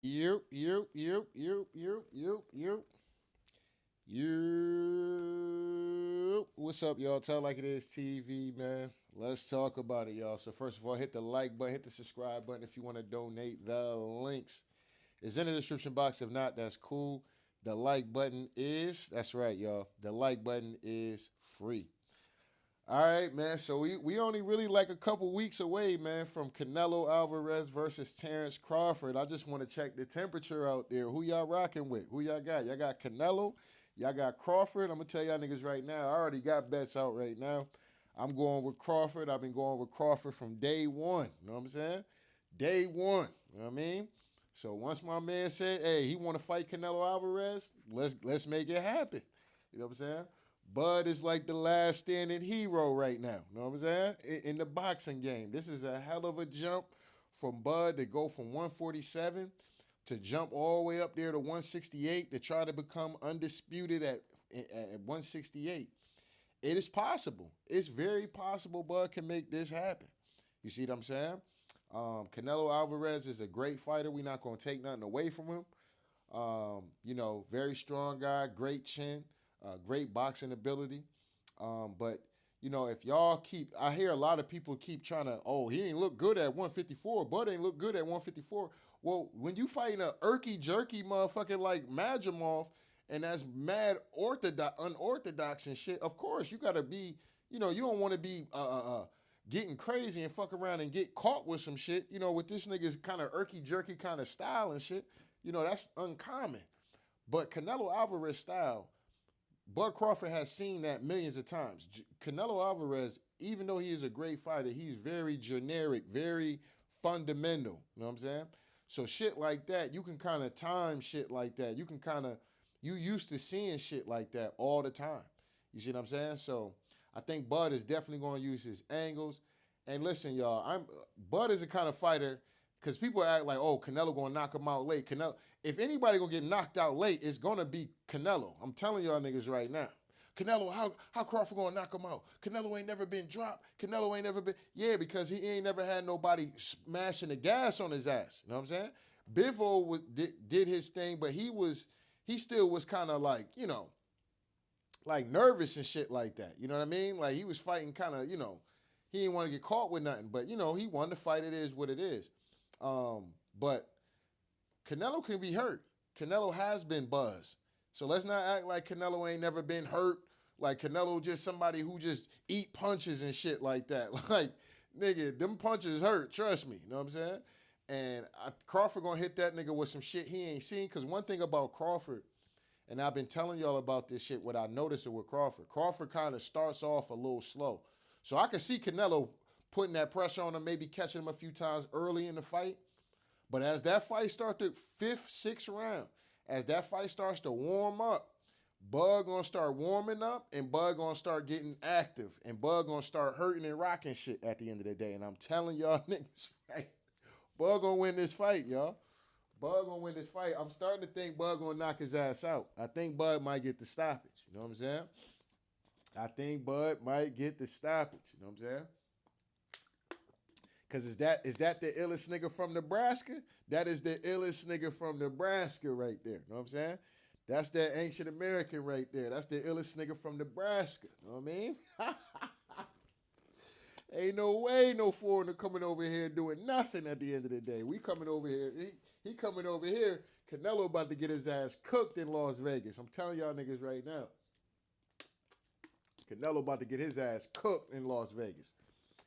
You. What's up, y'all? Tell Like It Is TV, man. Let's talk about it, y'all. So first of all, hit the like button, hit the subscribe button if you want to donate. The links is in the description box. If not, that's cool. The like button is, that's right, y'all. The like button is free. All right, man. So we only really like a couple weeks away, man, from Canelo Alvarez versus Terrence Crawford. I just want to check the temperature out there. Who y'all rocking with? Who y'all got? Y'all got Canelo? Y'all got Crawford? I'm gonna tell y'all niggas right now. I already got bets out right now. I'm going with Crawford. I've been going with Crawford from day one. You know what I'm saying? Day one. You know what I mean? So once my man said, "Hey, he want to fight Canelo Alvarez," let's make it happen. You know what I'm saying? Bud is like the last standing hero right now. You know what I'm saying? In the boxing game. This is a hell of a jump from Bud to go from 147 to jump all the way up there to 168 to try to become undisputed at 168. It is possible. It's very possible Bud can make this happen. You see what I'm saying? Canelo Alvarez is a great fighter. We're not going to take nothing away from him. Very strong guy, great chin, great boxing ability. But if y'all I hear a lot of people keep trying to, oh, he ain't look good at 154. Bud ain't look good at 154. Well, when you fighting a irky jerky motherfucker like Madrimov, and that's mad unorthodox and shit, of course you gotta be, you don't want to be getting crazy and fuck around and get caught with some shit, with this nigga's kind of irky jerky kind of style and shit. That's uncommon. But Canelo Alvarez style, Bud Crawford has seen that millions of times. Canelo Alvarez, even though he is a great fighter, he's very generic, very fundamental. You know what I'm saying? So shit like that, you can kind of time shit like that. You used to seeing shit like that all the time. You see what I'm saying? So I think Bud is definitely going to use his angles. And listen, y'all, Bud is the kind of fighter, because people act like, oh, Canelo gonna knock him out late. If anybody gonna get knocked out late, it's gonna be Canelo. I'm telling y'all niggas right now. Canelo, how Crawford gonna knock him out? Canelo ain't never been dropped. Canelo ain't never been, yeah, because he ain't never had nobody smashing the gas on his ass. You know what I'm saying? Bivol did his thing, but he still was kind of like, like nervous and shit like that. You know what I mean? Like he was fighting kind of, he didn't want to get caught with nothing. But, he won the fight. It is what it is. But Canelo can be hurt. Canelo has been buzzed. So let's not act like Canelo ain't never been hurt. Like Canelo just somebody who just eat punches and shit like that. Like, nigga, them punches hurt. Trust me. You know what I'm saying? And Crawford gonna hit that nigga with some shit he ain't seen. Because one thing about Crawford, and I've been telling y'all about this shit, what I noticed it with Crawford. Crawford kind of starts off a little slow. So I can see Canelo putting that pressure on him, maybe catching him a few times early in the fight. But as that fight starts to fifth, sixth round, as that fight starts to warm up, Bud gonna start warming up and Bud gonna start getting active and Bud gonna start hurting and rocking shit at the end of the day. And I'm telling y'all niggas, right? Bud gonna win this fight, y'all. Bud gonna win this fight. I'm starting to think Bud gonna knock his ass out. I think Bud might get the stoppage. You know what I'm saying? I think Bud might get the stoppage. You know what I'm saying? Cause is that the illest nigga from Nebraska? That is the illest nigga from Nebraska right there. You know what I'm saying? That's that ancient American right there. That's the illest nigga from Nebraska. You know what I mean? Ain't no way no foreigner coming over here doing nothing at the end of the day. We coming over here. He coming over here. Canelo about to get his ass cooked in Las Vegas. I'm telling y'all niggas right now. Canelo about to get his ass cooked in Las Vegas.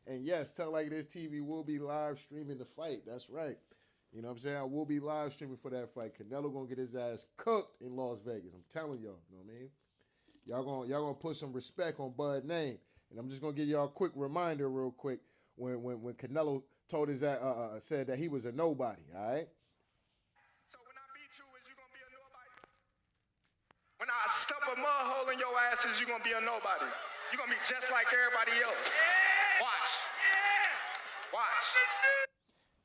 And yes, Tell Like This TV will be live streaming the fight. That's right. You know what I'm saying? I will be live streaming for that fight. Canelo gonna get his ass cooked in Las Vegas. I'm telling y'all. You know what I mean? Y'all gonna put some respect on Bud's name. And I'm just gonna give y'all a quick reminder, real quick, when Canelo told his said that he was a nobody. All right. So when I beat you, is you gonna be a nobody? When I stuff a mud hole in your ass, is you gonna be a nobody? You gonna be just like everybody else. Yeah. Watch.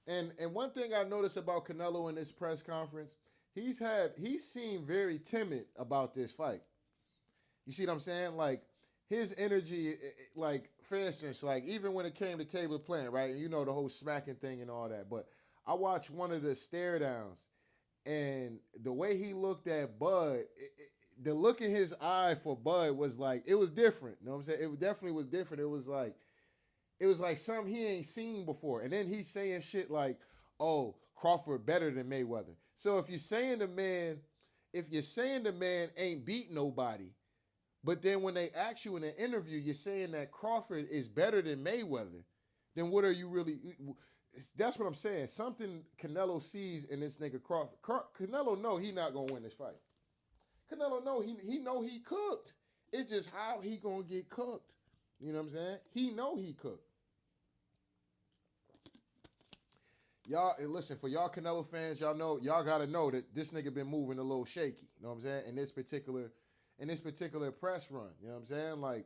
And one thing I noticed about Canelo in this press conference, he seemed very timid about this fight. You see what I'm saying? Like his energy, like for instance, like even when it came to Caleb Plant, right? You know the whole smacking thing and all that. But I watched one of the stare downs, And the way he looked at Bud, the look in his eye for Bud was like, it was different. You know what I'm saying? It definitely was different. It was like something he ain't seen before. And then he's saying shit like, "Oh, Crawford better than Mayweather." So if you're saying the man ain't beat nobody, but then when they ask you in an interview, you're saying that Crawford is better than Mayweather, then what are you really? That's what I'm saying. Something Canelo sees in this nigga Crawford. Canelo know he not gonna win this fight. Canelo know he know he cooked. It's just how he gonna get cooked. You know what I'm saying? He know he cooked. Y'all, and listen, for y'all Canelo fans, y'all gotta know that this nigga been moving a little shaky. You know what I'm saying? In this particular press run. You know what I'm saying? Like,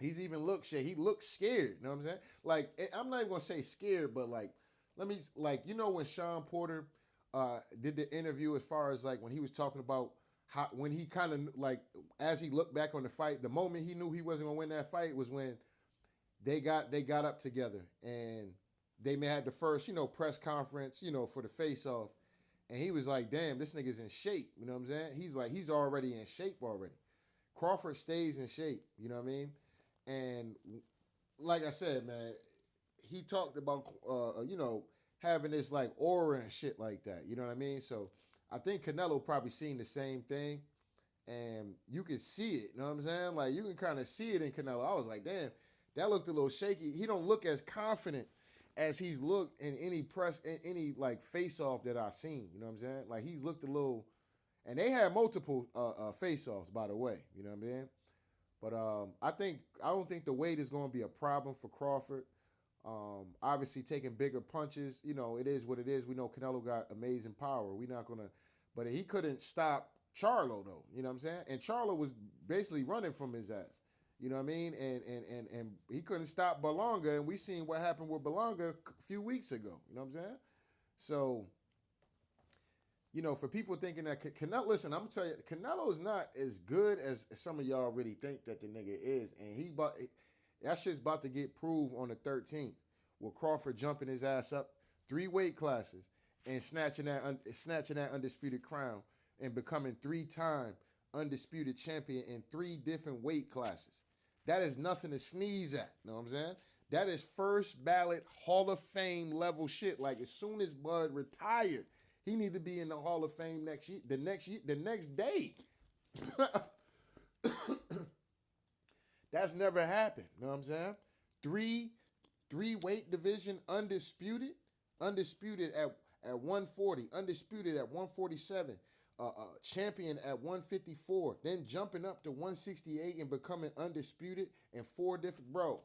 he's even looked shit. He looks scared. You know what I'm saying? Like, I'm not even gonna say scared, but like, when Sean Porter did the interview, as far as like when he was talking about how, when he kind of like, as he looked back on the fight, the moment he knew he wasn't gonna win that fight was when they got up together and they had the first, press conference, for the face off. And he was like, damn, this nigga's in shape. You know what I'm saying? He's like, he's already in shape already. Crawford stays in shape. You know what I mean? And like I said, man, he talked about, having this like aura and shit like that. You know what I mean? So I think Canelo probably seen the same thing. And you can see it. You know what I'm saying? Like, you can kind of see it in Canelo. I was like, damn, that looked a little shaky. He don't look as confident as he's looked in any like face-off that I've seen. You know what I'm saying? Like, he's looked a little, and they had multiple face-offs, by the way. You know what I'm saying? But I don't think the weight is going to be a problem for Crawford. Obviously, taking bigger punches, it is what it is. We know Canelo got amazing power. We're not gonna, but he couldn't stop Charlo though. You know what I'm saying? And Charlo was basically running from his ass. You know what I mean? And he couldn't stop Berlanga, and we seen what happened with Berlanga a few weeks ago. You know what I'm saying? So, for people thinking that Canelo, listen, I'm gonna tell you, Canelo is not as good as some of y'all really think that the nigga is, and that shit's about to get proved on the 13th, with Crawford jumping his ass up 3 weight classes and snatching that undisputed crown and becoming 3-time undisputed champion in 3 different weight classes. That is nothing to sneeze at. You know what I'm saying? That is first ballot Hall of Fame level shit. Like, as soon as Bud retired, he need to be in the Hall of Fame next year, the next day. That's never happened. You know what I'm saying? Three weight division undisputed at 140, undisputed at 147, champion at 154, then jumping up to 168 and becoming undisputed in 4 different, bro.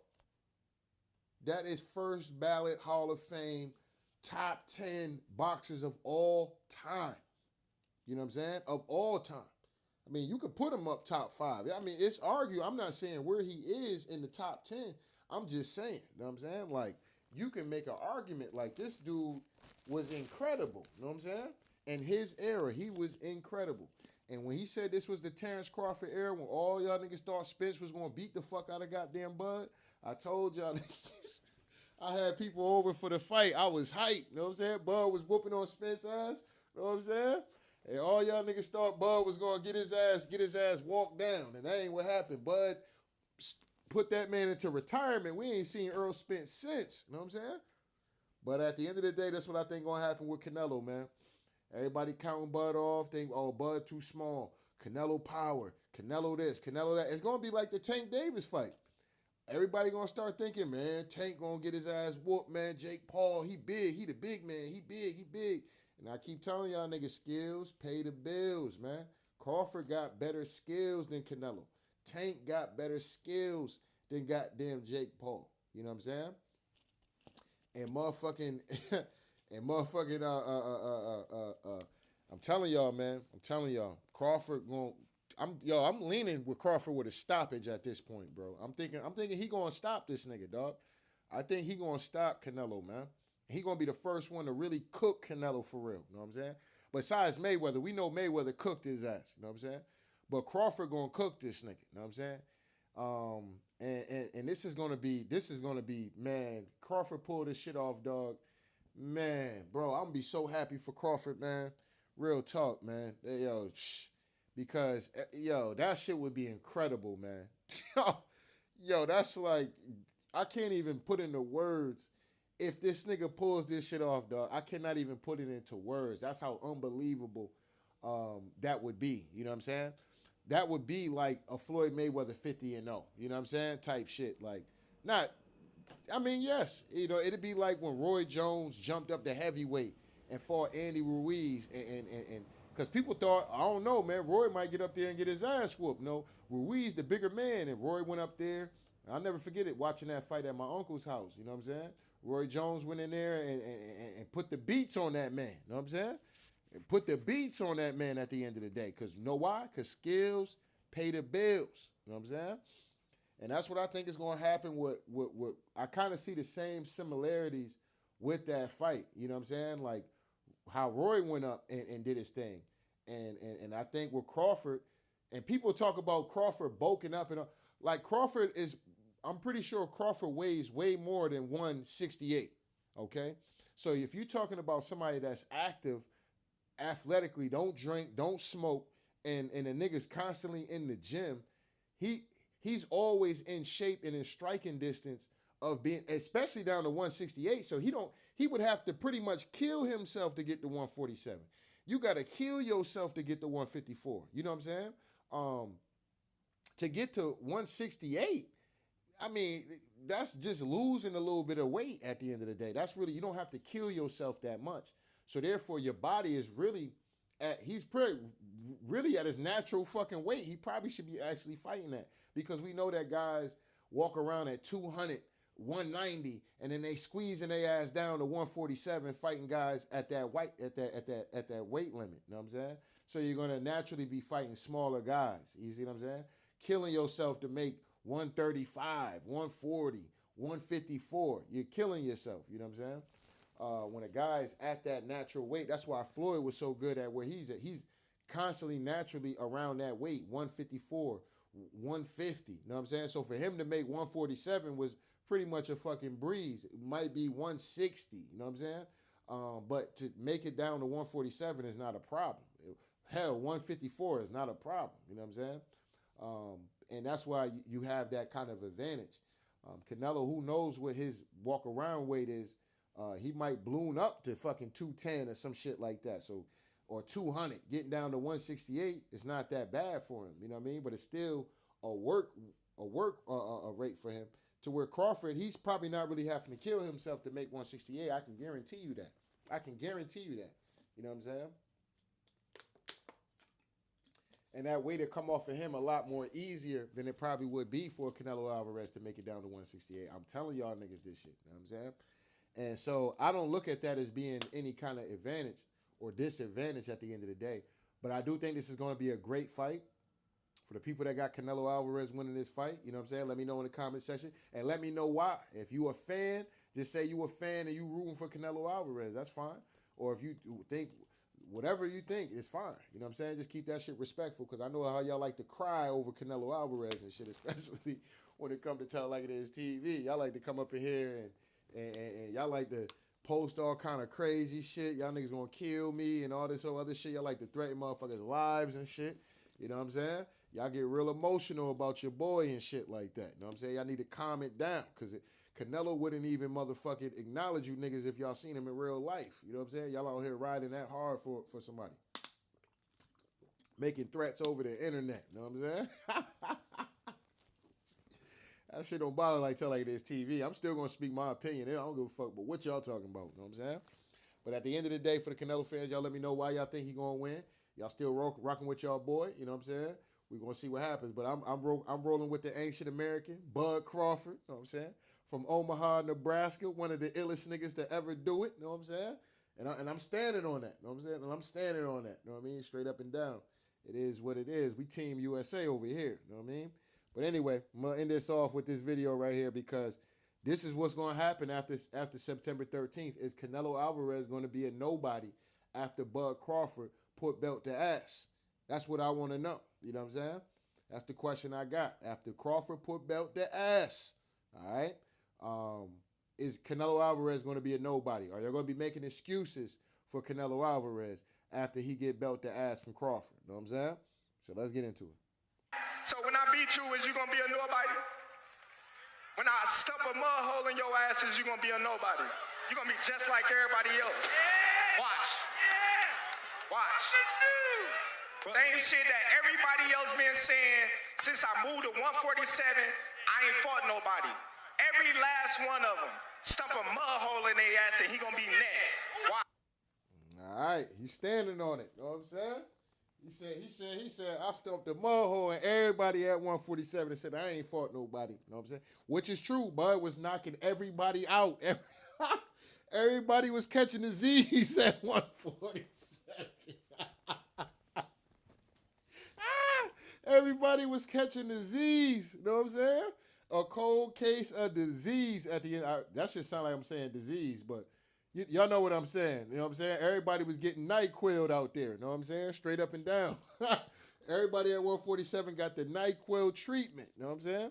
That is first ballot Hall of Fame, top 10 boxers of all time. You know what I'm saying? Of all time. I mean, you could put him up top 5. I mean, it's argued. I'm not saying where he is in the top 10. I'm just saying, you know what I'm saying? Like, you can make an argument like this dude was incredible. You know what I'm saying? In his era, he was incredible. And when he said this was the Terrence Crawford era, when all y'all niggas thought Spence was going to beat the fuck out of goddamn Bud, I told y'all niggas, I had people over for the fight. I was hyped. You know what I'm saying? Bud was whooping on Spence's ass. You know what I'm saying? And all y'all niggas thought Bud was going to get his ass walked down. And that ain't what happened. Bud put that man into retirement. We ain't seen Earl Spence since. You know what I'm saying? But at the end of the day, that's what I think going to happen with Canelo, man. Everybody counting Bud off. Think, oh, Bud too small. Canelo power. Canelo this. Canelo that. It's going to be like the Tank Davis fight. Everybody going to start thinking, man, Tank going to get his ass whooped, man. Jake Paul, he big. He the big man. He big. And I keep telling y'all niggas, skills pay the bills, man. Crawford got better skills than Canelo. Tank got better skills than goddamn Jake Paul. You know what I'm saying? And motherfucking, I'm telling y'all, man. I'm telling y'all, Crawford I'm leaning with Crawford with a stoppage at this point, bro. I'm thinking he gonna stop this nigga, dog. I think he gonna stop Canelo, man. He gonna be the first one to really cook Canelo for real. You know what I'm saying? Besides Mayweather, we know Mayweather cooked his ass. You know what I'm saying? But Crawford gonna cook this nigga. You know what I'm saying? And this is gonna be, man. Crawford pulled this shit off, dog. Man, bro, I'm gonna be so happy for Crawford, man. Real talk, man. Yo, because yo, that shit would be incredible, man. Yo, that's like I can't even put into words if this nigga pulls this shit off, dog. I cannot even put it into words. That's how unbelievable that would be. You know what I'm saying? That would be like a Floyd Mayweather 50-0. You know what I'm saying? Type shit. Like, not. I mean, yes. You know, it'd be like when Roy Jones jumped up to heavyweight and fought Andy Ruiz, and because people thought, I don't know, man, Roy might get up there and get his ass whooped. No, Ruiz the bigger man, and Roy went up there. I'll never forget it watching that fight at my uncle's house. You know what I'm saying? Roy Jones went in there and put the beats on that man. You know what I'm saying? And put the beats on that man at the end of the day. Because you know why? Because skills pay the bills. You know what I'm saying? And that's what I think is going to happen with I kind of see the same similarities with that fight. You know what I'm saying? Like how Roy went up and did his thing. And I think with Crawford, and people talk about Crawford bulking up and like Crawford is, I'm pretty sure Crawford weighs way more than 168. Okay? So if you're talking about somebody that's active athletically, don't drink, don't smoke, and the nigga's constantly in the gym, he's always in shape and in striking distance of being, especially down to 168. So he would have to pretty much kill himself to get to 147. You got to kill yourself to get to 154. You know what I'm saying? To get to 168, I mean, that's just losing a little bit of weight at the end of the day. That's really, you don't have to kill yourself that much. So therefore, your body is really he's pretty really at his natural fucking weight. He probably should be actually fighting that, because we know that guys walk around at 200, 190, and then they squeezing their ass down to 147, fighting guys at that weight limit. You know what I'm saying? So you're gonna naturally be fighting smaller guys. You see what I'm saying? Killing yourself to make 135, 140, 154. You're killing yourself. You know what I'm saying? When a guy's at that natural weight, that's why Floyd was so good at where he's at. He's constantly naturally around that weight, 154, 150. You know what I'm saying? So for him to make 147 was pretty much a fucking breeze. It might be 160. You know what I'm saying? But to make it down to 147 is not a problem. Hell, 154 is not a problem. You know what I'm saying? And that's why you have that kind of advantage. Canelo, who knows what his walk around weight is? He might balloon up to fucking 210 or some shit like that. So, or 200, getting down to 168 is not that bad for him. You know what I mean? But it's still a work rate for him. To where Crawford, he's probably not really having to kill himself to make 168. I can guarantee you that. You know what I'm saying? And that way to come off of him a lot more easier than it probably would be for Canelo Alvarez to make it down to 168. I'm telling y'all niggas this shit. You know what I'm saying? And so I don't look at that as being any kind of advantage or disadvantage at the end of the day. But I do think this is going to be a great fight. For the people that got Canelo Alvarez winning this fight, you know what I'm saying? Let me know in the comment section. And let me know why. If you a fan, just say you a fan and you rooting for Canelo Alvarez. That's fine. Or if you think, whatever you think, it's fine. You know what I'm saying? Just keep that shit respectful, because I know how y'all like to cry over Canelo Alvarez and shit, especially when it comes to Tell Like It Is TV. Y'all like to come up in here and y'all like to post all kind of crazy shit. Y'all niggas gonna kill me and all this other shit. Y'all like to threaten motherfuckers' lives and shit. You know what I'm saying? Y'all get real emotional about your boy and shit like that. You know what I'm saying? Y'all need to calm it down, because Canelo wouldn't even motherfucking acknowledge you niggas if y'all seen him in real life. You know what I'm saying? Y'all out here riding that hard for somebody. Making threats over the internet. You know what I'm saying? That shit don't bother like Tell Like It Is TV. I'm still going to speak my opinion. I don't give a fuck about what y'all talking about. You know what I'm saying? But at the end of the day, for the Canelo fans, y'all let me know why y'all think he going to win. Y'all still rocking with y'all boy. You know what I'm saying? We're going to see what happens. But I'm rolling with the ancient American, Bud Crawford. You know what I'm saying? From Omaha, Nebraska. One of the illest niggas to ever do it. You know what I'm saying? And I'm standing on that. You know what I'm saying? And I'm standing on that. You know what I mean? Straight up and down. It is what it is. We Team USA over here. You know what I mean? But anyway, I'm going to end this off with this video right here, because this is what's going to happen after September 13th. Is Canelo Alvarez going to be a nobody after Bud Crawford put belt to ass? That's what I want to know. You know what I'm saying? That's the question I got. After Crawford put belt to ass, all right, is Canelo Alvarez going to be a nobody? Are you going to be making excuses for Canelo Alvarez after he get belt the ass from Crawford. You know what I'm saying? So let's get into it. So when I beat you, is you gonna be a nobody? When I stuff a mud hole in your ass, is you gonna be a nobody? You gonna be just like everybody else. Watch. Watch. Same shit that everybody else been saying since I moved to 147. I ain't fought nobody. Every last one of them stump a mud hole in their ass, and he gonna be next. Watch. All right, he's standing on it. You know what I'm saying? He said, I stumped the mud hole, and everybody at 147 said, I ain't fought nobody. You know what I'm saying? Which is true. Bud was knocking everybody out. Everybody was catching the Z's at 147. Everybody was catching the Z's. You know what I'm saying? A cold case of disease at the end. That should sound like I'm saying disease, but y'all know what I'm saying. You know what I'm saying? Everybody was getting NyQuil out there. You know what I'm saying? Straight up and down. Everybody at 147 got the NyQuil treatment. You know what I'm saying?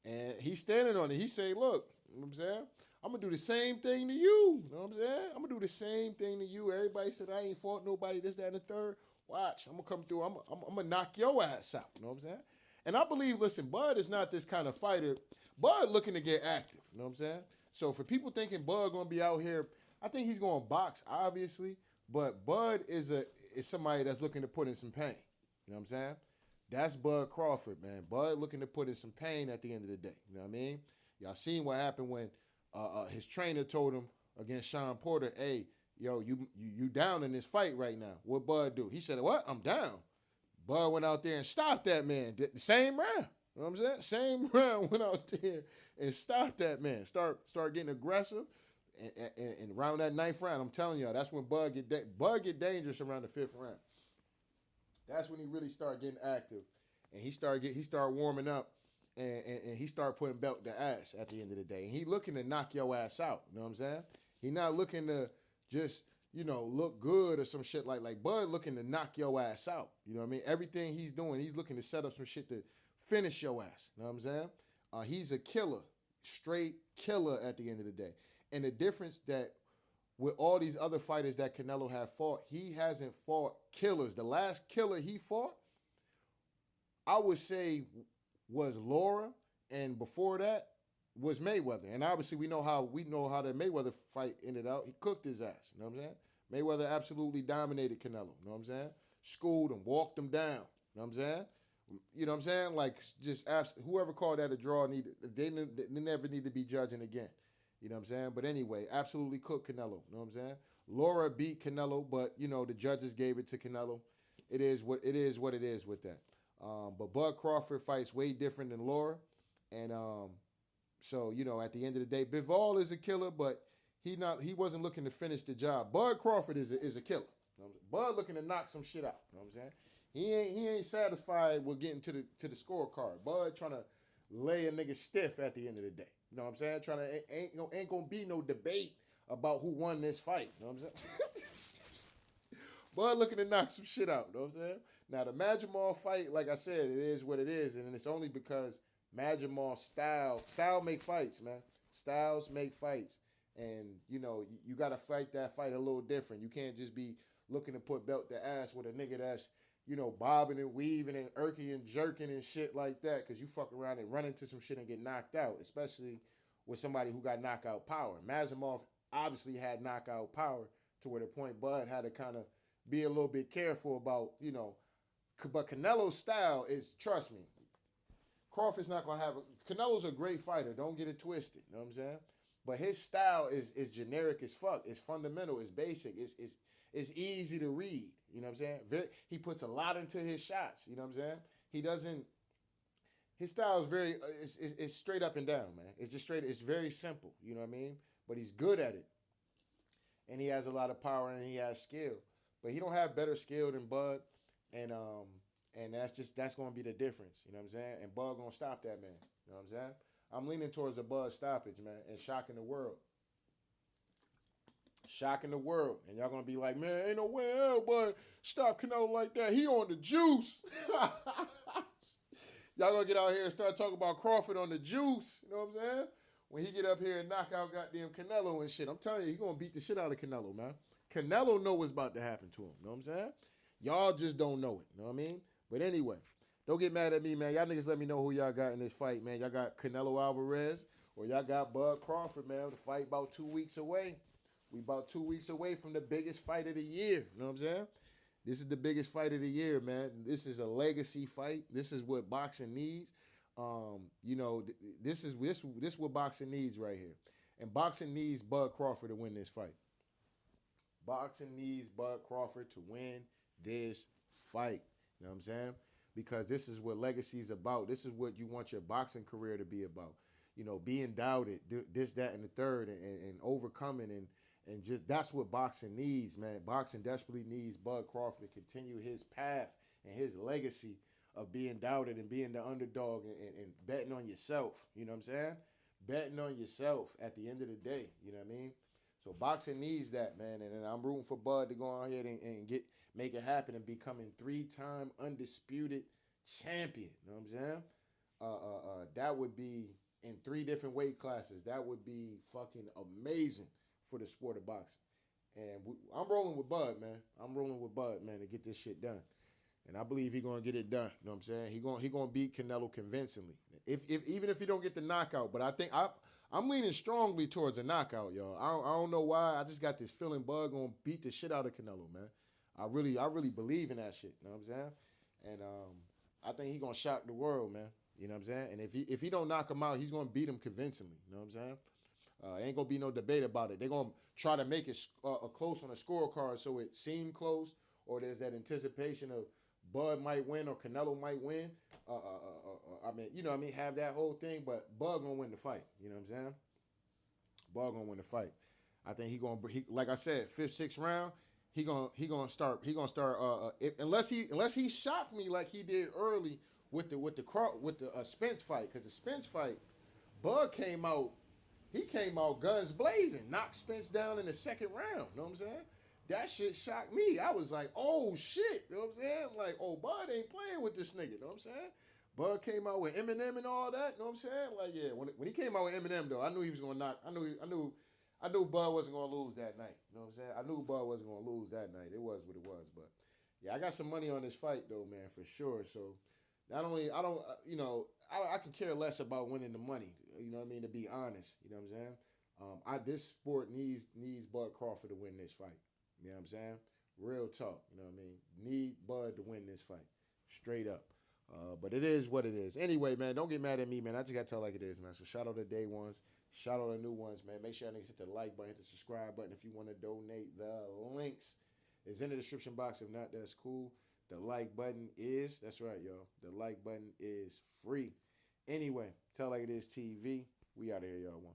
And he's standing on it. He say, look, you know what I'm saying? I'm going to do the same thing to you. You know what I'm saying? I'm going to do the same thing to you. Everybody said I ain't fought nobody, this, that, and the third. Watch. I'm going to come through. I'm going to knock your ass out. You know what I'm saying? And I believe, listen, Bud is not this kind of fighter. Bud looking to get active. You know what I'm saying? So for people thinking Bud going to be out here, I think he's going to box, obviously. But Bud is somebody that's looking to put in some pain. You know what I'm saying? That's Bud Crawford, man. Bud looking to put in some pain at the end of the day. You know what I mean? Y'all seen what happened when his trainer told him against Sean Porter, hey, yo, you down in this fight right now. What Bud do? He said, what? I'm down. Bud went out there and stopped that man. The same round. You know what I'm saying? Same round, went out there and stopped that man. Start getting aggressive. And around that 9th round, I'm telling y'all, that's when Bud get dangerous around the 5th round. That's when he really start getting active. And he start warming up. And he started putting belt to ass at the end of the day. And he looking to knock your ass out. You know what I'm saying? He not looking to just, look good or some shit like Bud looking to knock your ass out. You know what I mean? Everything he's doing, he's looking to set up some shit to finish your ass. You know what I'm saying? He's a killer, straight killer at the end of the day. And the difference that with all these other fighters that Canelo have fought, he hasn't fought killers. The last killer he fought, I would say, was Laura, and before that was Mayweather. And obviously we know how the Mayweather fight ended out. He cooked his ass. You know what I'm saying? Mayweather absolutely dominated Canelo. You know what I'm saying? Schooled him, walked him down. You know what I'm saying? You know what I'm saying? Like, just whoever called that a draw, they never need to be judging again. You know what I'm saying? But anyway, absolutely cooked Canelo. You know what I'm saying? Laura beat Canelo, but, the judges gave it to Canelo. It is what it is with that. But Bud Crawford fights way different than Laura. And so, at the end of the day, Bivol is a killer, but he wasn't looking to finish the job. Bud Crawford is a killer. You know Bud looking to knock some shit out. You know what I'm saying? He ain't satisfied with getting to the scorecard. Bud trying to lay a nigga stiff at the end of the day. You know what I'm saying? Ain't gonna be no debate about who won this fight. You know what I'm saying? Bud looking to knock some shit out. You know what I'm saying? Now, the Madrimal fight, like I said, it is what it is, and it's only because Madrimal style make fights, man. Styles make fights, and, you got to fight that fight a little different. You can't just be looking to put belt to ass with a nigga that's, bobbing and weaving and irking and jerking and shit like that, because you fuck around and run into some shit and get knocked out, especially with somebody who got knockout power. Madrimal obviously had knockout power to where the point Bud had to kind of be a little bit careful about, but Canelo's style is, trust me, Crawford's not going to have Canelo's a great fighter. Don't get it twisted. You know what I'm saying? But his style is generic as fuck. It's fundamental. It's basic. It's easy to read. You know what I'm saying? He puts a lot into his shots. You know what I'm saying? His style is very, it's straight up and down, man. It's just straight. It's very simple. You know what I mean? But he's good at it. And he has a lot of power and he has skill. But he don't have better skill than Bud. And that's gonna be the difference, you know what I'm saying? And Bud gonna stop that man, you know what I'm saying? I'm leaning towards a Bud stoppage, man, and shocking the world. Shocking the world. And y'all gonna be like, man, ain't no way hell Bud stop Canelo like that. He on the juice. Y'all gonna get out here and start talking about Crawford on the juice, you know what I'm saying? When he get up here and knock out goddamn Canelo and shit, I'm telling you, he gonna beat the shit out of Canelo, man. Canelo know what's about to happen to him. You know what I'm saying? Y'all just don't know it. You know what I mean? But anyway, don't get mad at me, man. Y'all niggas let me know who y'all got in this fight, man. Y'all got Canelo Alvarez or y'all got Bud Crawford, man. The fight about 2 weeks away. We about 2 weeks away from the biggest fight of the year. You know what I'm saying? This is the biggest fight of the year, man. This is a legacy fight. This is what boxing needs. This is what boxing needs right here. And boxing needs Bud Crawford to win this fight. Boxing needs Bud Crawford to win this fight. You know what I'm saying? Because this is what legacy is about. This is what you want your boxing career to be about. You know, being doubted, this, that, and the third, and overcoming, and just that's what boxing needs, man. Boxing desperately needs Bud Crawford to continue his path and his legacy of being doubted and being the underdog and betting on yourself. You know what I'm saying? Betting on yourself at the end of the day. You know what I mean? So boxing needs that, man. And I'm rooting for Bud to go ahead and make it happen and becoming 3-time undisputed champion. You know what I'm saying? That would be in 3 different weight classes. That would be fucking amazing for the sport of boxing. And I'm rolling with Bud, man. I'm rolling with Bud, man, to get this shit done. And I believe he's gonna get it done. You know what I'm saying? He gonna beat Canelo convincingly. Even if he don't get the knockout, but I think I'm leaning strongly towards a knockout, y'all. I don't know why. I just got this feeling Bud gonna beat the shit out of Canelo, man. I really believe in that shit. You know what I'm saying? And I think he gonna shock the world, man. You know what I'm saying? And if he don't knock him out, he's gonna beat him convincingly. You know what I'm saying? Ain't gonna be no debate about it. They're gonna try to make it close on a scorecard so it seemed close, or there's that anticipation of Bud might win or Canelo might win. Have that whole thing, but Bud gonna win the fight. You know what I'm saying? Bud gonna win the fight. I think he like I said, 5th, 6th round, he gonna start unless he shocked me like he did early with the Spence fight, because the Spence fight, Bud came out guns blazing, knocked Spence down in the 2nd round. You know what I'm saying? That shit shocked me. I was like, oh shit. You know what I'm saying? Like, oh, Bud ain't playing with this nigga. You know what I'm saying? Bud came out with Eminem and all that. You know what I'm saying? Like, yeah, when he came out with Eminem though, I knew he was gonna knock. I knew Bud wasn't gonna lose that night. You know what I'm saying? I knew Bud wasn't gonna lose that night. It was what it was. But yeah, I got some money on this fight though, man, for sure. So not only I can care less about winning the money. You know what I mean? To be honest, you know what I'm saying? This sport needs Bud Crawford to win this fight. You know what I'm saying? Real talk. You know what I mean? Need Bud to win this fight. Straight up. But it is what it is. Anyway, man, don't get mad at me, man. I just got to tell like it is, man. So shout out to day ones. Shout out to new ones, man. Make sure y'all niggas hit the like button, hit the subscribe button if you want to donate. The links is in the description box. If not, that's cool. The like button is, that's right, y'all. The like button is free. Anyway, tell like it is TV. We out of here, y'all. One.